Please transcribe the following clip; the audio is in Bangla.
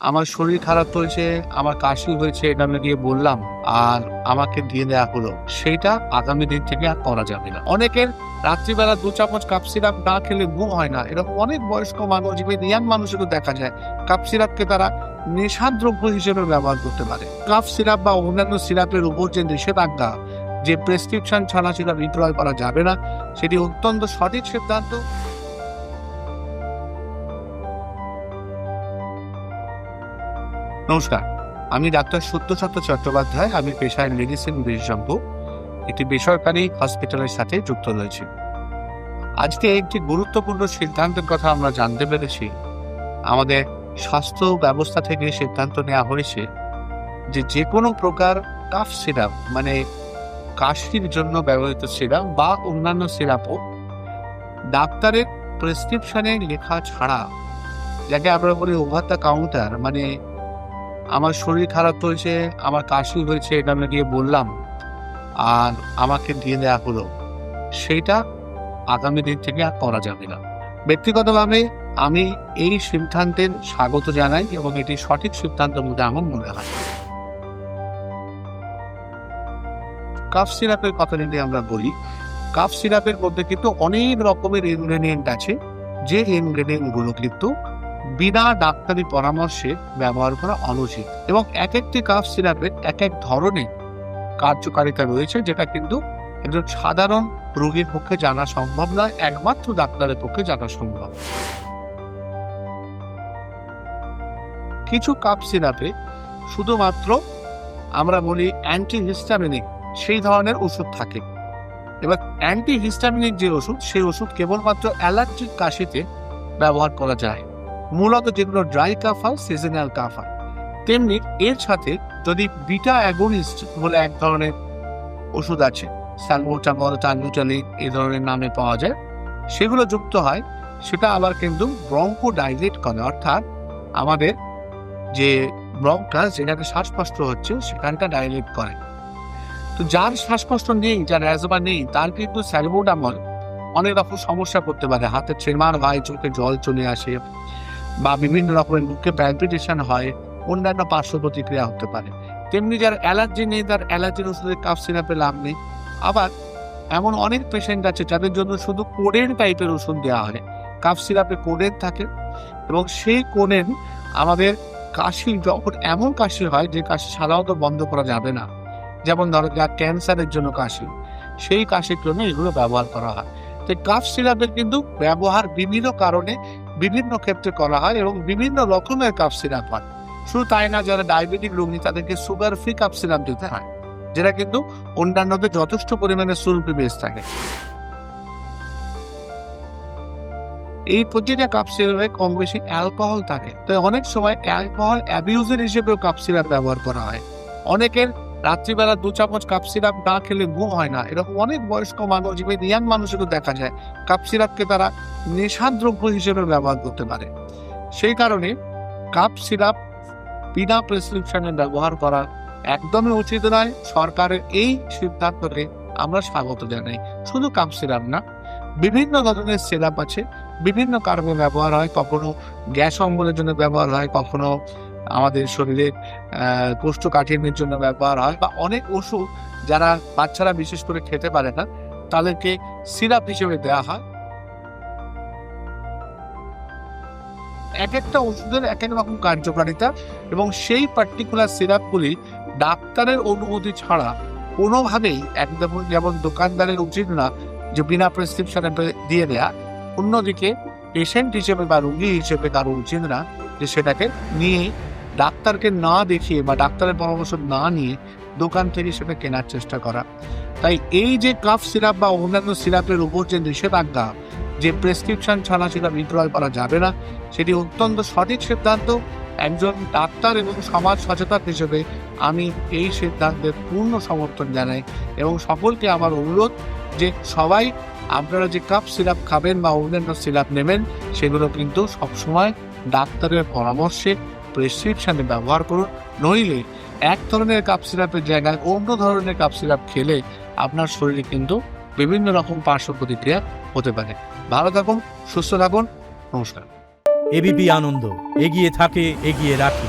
আমার শরীর খারাপ হয়েছে, আমার কাশি হয়েছে, এটা আমি গিয়ে বললাম আর আমাকে দিয়ে দেয়া হলো। সেইটা আগামী দিন থেকে আর করা যাবে না। অনেকের রাত্রিবেলা ২ চামচ কাপ সিরাপ না খেলে ঘুম হয় না। এরকম অনেক বয়স্ক মানুষ, ইভেন ইয়াং মানুষেরও দেখা যায়। কাপ সিরাপকে তারা নেশাদ্রব্য হিসেবে ব্যবহার করতে পারে। কাপ সিরাপ বা অন্যান্য সিরাপের উপর যে নিষেধাজ্ঞা, যে প্রেসক্রিপশন ছাড়া সেটা বিক্রয় করা যাবে না, সেটি অত্যন্ত সঠিক সিদ্ধান্ত। নমস্কার, আমি ডাক্তার সত্যসাত্য চট্টোপাধ্যায়। আমি পেশায় মেডিসিন বিশেষজ্ঞ, একটি বেসরকারি হসপিটালের সাথে যুক্ত রয়েছি। আজকে একটি গুরুত্বপূর্ণ সিদ্ধান্তের কথা আমরা জানতে পেরেছি। আমাদের স্বাস্থ্য ব্যবস্থা থেকে সিদ্ধান্ত নেওয়া হয়েছে যে কোনো প্রকার কাফ সিরাপ, মানে কাশির জন্য ব্যবহৃত সিরাপ বা অন্যান্য সিরাপও ডাক্তারের প্রেসক্রিপশনে লেখা ছাড়া, যাকে আমরা বলি ওভার দ্য কাউন্টার, মানে আমার শরীর খারাপ হয়েছে, আমার কাশি হয়েছে, এটা আমি গিয়ে বললাম আর আমাকে দিয়ে দেয়া হলো, সেইটা আগামী দিন থেকে আর করা যাবে না। ব্যক্তিগতভাবে আমি এই সিদ্ধান্তের স্বাগত জানাই এবং এটি সঠিক সিদ্ধান্ত বলে আমার মনে হয়। কাফ সিরাপের কথা যদি আমরা বলি, কাফ সিরাপের মধ্যে কিন্তু অনেক রকমের ইনগ্রেডিয়েন্ট আছে, যে ইনগ্রেডিয়েন্ট গুলো কিন্তু বিনা ডাক্তারি পরামর্শে ব্যবহার করা অনুচিত, এবং এক একটি কাফ সিরাপের এক এক ধরনের কার্যকারিতা রয়েছে, যেটা কিন্তু একজন সাধারণ রোগীর পক্ষে জানা সম্ভব নয়, একমাত্র ডাক্তারের পক্ষে জানা সম্ভব। কিছু কাফ সিরাপে শুধুমাত্র আমরা বলি অ্যান্টিহিস্টামিনিক সেই ধরনের ওষুধ থাকে। এবার অ্যান্টিহিস্টামিনিক যে ওষুধ, সেই ওষুধ কেবলমাত্র অ্যালার্জিক কাশিতে ব্যবহার করা যায়, মূলত যেগুলো ড্রাই কাফ হয়, সিজনাল কাফ হয়। তেমনি এর সাথে যদি বিটা অ্যাগোনিস্ট বলে এক ধরনের ওষুধ আছে, স্যালবুটামল, টানবুটালিন এই ধরনের নামে পাওয়া যায়, সেগুলো যুক্ত হয়, সেটা আবার কিন্তু ব্রঙ্কো ডাইলেট করে, অর্থাৎ আমাদের যে ব্রঙ্কাস, যেখানে শ্বাসকষ্ট হচ্ছে সেখানটা ডাইলেট করে। তো যার শ্বাসকষ্ট নেই, যার অ্যাজমা নেই, তার কিন্তু স্যালবুটামল অনেক রকম সমস্যা করতে পারে। হাতে ট্রেমার হয়, চোখে জল চলে আসে, বা বিভিন্ন রকমের মুখে প্যালপিটেশন হয়, অন্যান্য পার্শ্ব প্রতিক্রিয়া হতে পারে। তেমনি যার অ্যালার্জি নেই, তার অ্যালার্জির ওষুধের কাফ সিরাপে লাভ নেই। আবার এমন অনেক পেশেন্ট আছে যাদের জন্য শুধু কোডেন টাইপের ওষুধ দেওয়া হয়। কাফ সিরাপে কোডেন থাকে, এবং সেই কোডেন আমাদের কাশি, যখন এমন কাশি হয় যে কাশি সাধারণত বন্ধ করা যাবে না, যেমন ধরো যার ক্যান্সারের জন্য কাশি, সেই কাশির জন্য এগুলো ব্যবহার করা হয়। তো কাফ সিরাপের কিন্তু ব্যবহার বিভিন্ন কারণে বিভিন্ন ক্ষেত্রে করা হয়, এবং বিভিন্ন রকমের কাফ সিরাপ হয়। শুধু তাই না, যারা ডায়াবেটিক রোগী তাদেরকে সুগার ফ্রি কাফ সিরাপ দিতে হয়, যেটা কিন্তু অন্যান্যদের যথেষ্ট পরিমাণে সুলফি বেস থাকে। এই প্রতিটা কাপ সিরাপে কম বেশি অ্যালকোহল থাকে, তো অনেক সময় অ্যালকোহল অ্যাবিউজের হিসেবেও কাপ সিরাপ ব্যবহার করা হয়। অনেকের রাত্রিবেলা ২ চামচ কাপ সিরাপ না খেলে ঘুম হয় না। এরকম অনেক বয়স্ক মানুষ, ইভেন ইয়াং মানুষেরও দেখা যায়। কাপ সিরাপকে তারা নেশাদ্রব্য হিসেবে ব্যবহার করতে পারে। সেই কারণে কাপ সিরাপ বিনা প্রেসক্রিপশনে ব্যবহার করা একদমই উচিত নয়। সরকারের এই সিদ্ধান্তকে আমরা স্বাগত জানাই। শুধু কাপ সিরাপ না, বিভিন্ন ধরনের সিরাপ আছে, বিভিন্ন কারণে ব্যবহার হয়। কখনো গ্যাস অম্বলের জন্য ব্যবহার হয়, কখনো আমাদের শরীরে কোষ্ঠকাঠিন্যের জন্য ব্যবহার হয়, বা অনেক ওষুধ যারা বাচ্চারা বিশেষ করে খেতে পারে না, তাদেরকে সিরাপ হিসেবে দেওয়া হয়। এক একটা ওষুধের এক এক রকম কার্যকারিতা, এবং সেই পার্টিকুলার সিরাপগুলি ডাক্তারের অনুমতি ছাড়া কোনোভাবেই, একদম যেমন দোকানদারের উচিত না যে বিনা প্রেসক্রিপশনে দিয়ে দেয়া, অন্যদিকে পেশেন্ট হিসেবে বা রোগী হিসেবে কারো উচিত না যে সেটাকে নিয়ে ডাক্তারকে না দেখিয়ে বা ডাক্তারের পরামর্শ না নিয়ে দোকান থেকে সেটা কেনার চেষ্টা করা। তাই এই যে কাফ সিরাপ বা অন্যান্য সিরাপের উপর যে নিষেধাজ্ঞা, যে প্রেসক্রিপশন ছাড়া সেটা বিক্রয় করা যাবে না, সেটি অত্যন্ত সঠিক সিদ্ধান্ত। একজন ডাক্তার এবং সমাজ সচেতন হিসেবে আমি এই সিদ্ধান্তের পূর্ণ সমর্থন জানাই, এবং সকলকে আমার অনুরোধ যে সবাই আপনারা যে কাপ সিরাপ খাবেন বা অন্যান্য সিরাপ নেবেন, সেগুলো কিন্তু সবসময় ডাক্তারের পরামর্শে প্রেসক্রিপশনে ব্যবহার করুন। নইলে এক ধরনের কাপ সিরাপের জায়গায় অন্য ধরনের কাপ সিরাপ খেলে আপনার শরীরে কিন্তু বিভিন্ন রকম পার্শ্ব প্রতিক্রিয়া হতে পারে। ভালো থাকুন, সুস্থ থাকুন, নমস্কার। এবিপি আনন্দ, এগিয়ে থাকে, এগিয়ে রাখে।